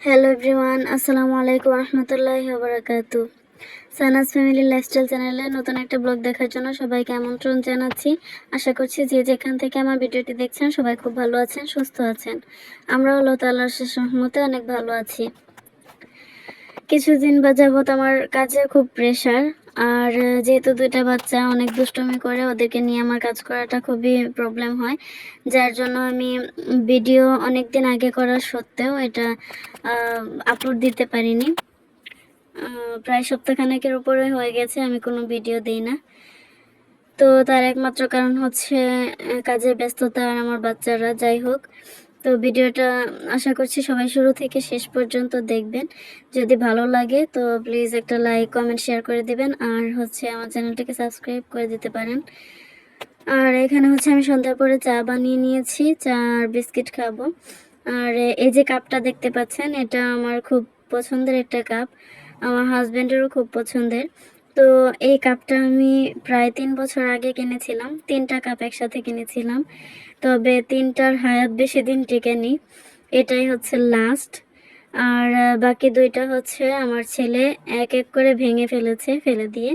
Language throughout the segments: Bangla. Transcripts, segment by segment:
হ্যালো এভরিওয়ান, আসসালামু আলাইকুম রহমতুল্লাহি ওয়া বারাকাতু। সানাস ফ্যামিলি লাইফস্টাইল চ্যানেলে নতুন একটা ব্লগ দেখার জন্য সবাইকে আমন্ত্রণ জানাচ্ছি। আশা করছি যে যেখান থেকে আমার ভিডিওটি দেখছেন সবাই খুব ভালো আছেন, সুস্থ আছেন। আমরাও আল্লাহ তাআলার শেষ রহমতে অনেক ভালো আছি। কিছুদিন যাবত আমার কাজের খুব প্রেশার, আর যেহেতু দুইটা বাচ্চা অনেক দুষ্টুমি করে, ওদেরকে নিয়ে আমার কাজ করাটা খুবই প্রবলেম হয়, যার জন্য আমি ভিডিও অনেক দিন আগে করার সত্ত্বেও এটা আপলোড দিতে পারিনি। প্রায় সপ্তাহখানেকের উপরে হয়ে গেছে আমি কোনো ভিডিও দিই না। তো তার একমাত্র কারণ হচ্ছে কাজের ব্যস্ততা আর আমার বাচ্চারা। যাই হোক, তো ভিডিওটা আশা করছি সবাই শুরু থেকে শেষ পর্যন্ত দেখবেন। যদি ভালো লাগে তো প্লিজ একটা লাইক, কমেন্ট, শেয়ার করে দিবেন, আর হচ্ছে আমার চ্যানেলটাকে সাবস্ক্রাইব করে দিতে পারেন। আর এখানে হচ্ছে আমি সন্ধ্যার পরে চা বানিয়ে নিয়েছি, চা আর বিস্কিট খাবো। আর এই যে কাপটা দেখতে পাচ্ছেন, এটা আমার খুব পছন্দের একটা কাপ, আমার হাজব্যান্ডেরও খুব পছন্দের। তো এই কাপটা আমি প্রায় 3 বছর আগে কিনেছিলাম, 3টা কাপ একসাথে কিনেছিলাম, তবে 3টার হায়াত বেশি দিন টিকেনি, এটাই হচ্ছে লাস্ট। আর বাকি 2টা হচ্ছে আমার ছেলে এক এক করে ভেঙে ফেলেছে ফেলে দিয়ে।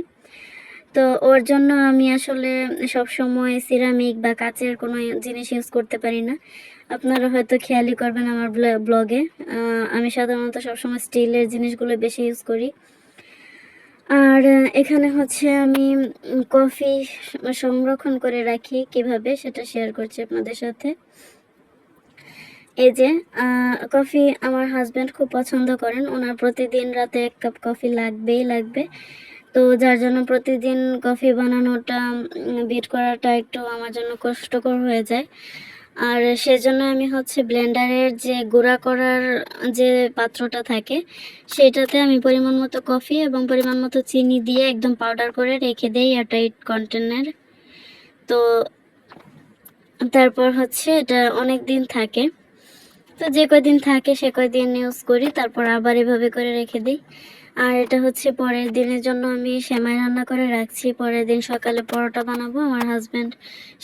তো ওর জন্য আমি আসলে সব সময় সিরামিক বা কাচের কোনো জিনিস ইউজ করতে পারি না। আপনারা হয়তো খেয়ালই করবেন আমার ব্লগে, আমি সাধারণত সবসময় স্টিলের জিনিসগুলো বেশি ইউজ করি। আর এখানে হচ্ছে আমি কফি সংরক্ষণ করে রাখি কিভাবে, সেটা শেয়ার করছি আপনাদের সাথে। এই যে কফি আমার হাজব্যান্ড খুব পছন্দ করেন, ওনার প্রতিদিন রাতে 1 কাপ কফি লাগবেই লাগবে। তো যার জন্য প্রতিদিন কফি বানানোটা, বিট করাটা একটু আমার জন্য কষ্টকর হয়ে যায়। আর সেজন্য আমি হচ্ছে ব্লেন্ডারের যে গুঁড়া করার যে পাত্রটা থাকে, সেটাতে আমি পরিমাণ মতো কফি এবং পরিমাণ মতো চিনি দিয়ে একদম পাউডার করে রেখে দেই এয়ারটাইট কন্টেনার। তো তারপর হচ্ছে এটা অনেক দিন থাকে, তো যে কয়দিন থাকে সে কয়দিন ইউজ করি, তারপর আবার এভাবে করে রেখে দিই। আর এটা হচ্ছে পরের দিনের জন্য আমি সেমাই রান্না করে রাখছি। পরের দিন সকালে পরোটা বানাবো, আমার হাজব্যান্ড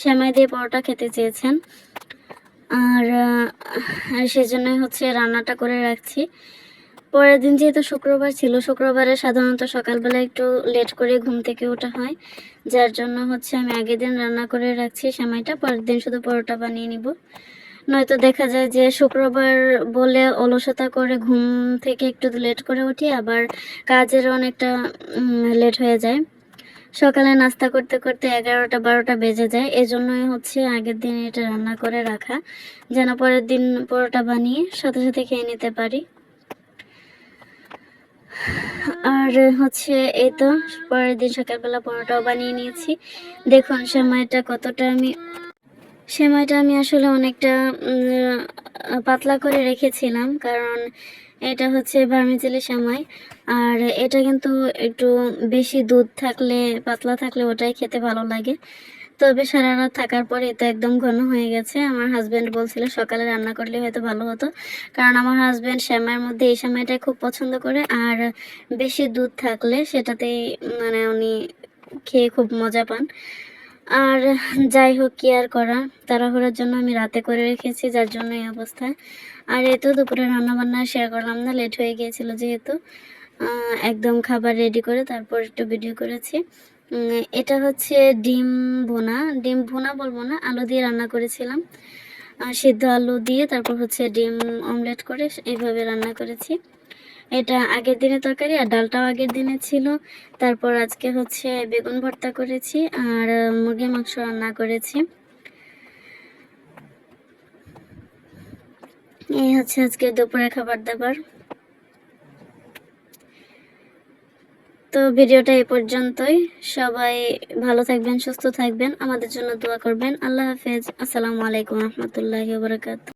সেমাই দিয়ে পরোটা খেতে চেয়েছেন, আর সেজন্যই হচ্ছে রান্নাটা করে রাখছি। পরের দিন যেহেতু শুক্রবার ছিল, শুক্রবারে সাধারণত সকালবেলা একটু লেট করে ঘুম থেকে ওঠা হয়, যার জন্য হচ্ছে আমি আগের দিন রান্না করে রাখছি সেমাইটা, পরের দিন শুধু পরোটা বানিয়ে নিব। নয়তো দেখা যায় যে শুক্রবার বলে অলসতা করে ঘুম থেকে একটু লেট করে উঠি, আবার কাজের অনেকটা লেট হয়ে যায়। সকালে নাস্তা করতে করতে 11টা 12টা বেজে যায়, এজন্যই হচ্ছে আগের দিন এটা রান্না করে রাখা, যেন পরের দিন পরোটা বানিয়ে সাথে সাথে খেয়ে নিতে পারি। আর হচ্ছে এই তো পরের দিন সকালবেলা পরোটাও বানিয়ে নিয়েছি। দেখুন সেমাইটা আমি আসলে অনেকটা পাতলা করে রেখেছিলাম, কারণ এটা হচ্ছে ভার্মিসেলি সেমাই, আর এটা কিন্তু একটু বেশি দুধ থাকলে, পাতলা থাকলে ওটাই খেতে ভালো লাগে। তবে সারা রাত থাকার পরে এটা একদম ঘন হয়ে গেছে। আমার হাজব্যান্ড বলছিল সকালে রান্না করলে হয়তো ভালো হতো, কারণ আমার হাজব্যান্ড সেমাইয়ের মধ্যে এই সেমাইটাই খুব পছন্দ করে, আর বেশি দুধ থাকলে সেটাতেই মানে উনি খেয়ে খুব মজা পান। আর যাই হোক, কি আর করা, তাড়াহুড়োর জন্য আমি রাতে করে রেখেছি, যার জন্য এই অবস্থা। আর এই তো দুপুরে রান্নাবান্না শেয়ার করলাম না, লেট হয়ে গিয়েছিল যেহেতু, একদম খাবার রেডি করে তারপর একটু ভিডিও করেছি। এটা হচ্ছে ডিম ভুনা বলবো না, আলু দিয়ে রান্না করেছিলাম, সিদ্ধ আলু দিয়ে, তারপর হচ্ছে ডিম অমলেট করে এইভাবে রান্না করেছি। এটা আগের দিনের তরকারি, আর ডালটাও আগের দিনে ছিল। তারপর আজকে হচ্ছে বেগুন ভর্তা করেছি, আর মুরগির মাংস রান্না করেছি। এই হচ্ছে আজকে দুপুরের খাবার দাবার। তো ভিডিওটা এই পর্যন্তই। সবাই ভালো থাকবেন, সুস্থ থাকবেন, আমাদের জন্য দোয়া করবেন। আল্লাহ হাফেজ। আসসালামু আলাইকুম রহমতুল্লাহি ওয়া বারাকাতুহু।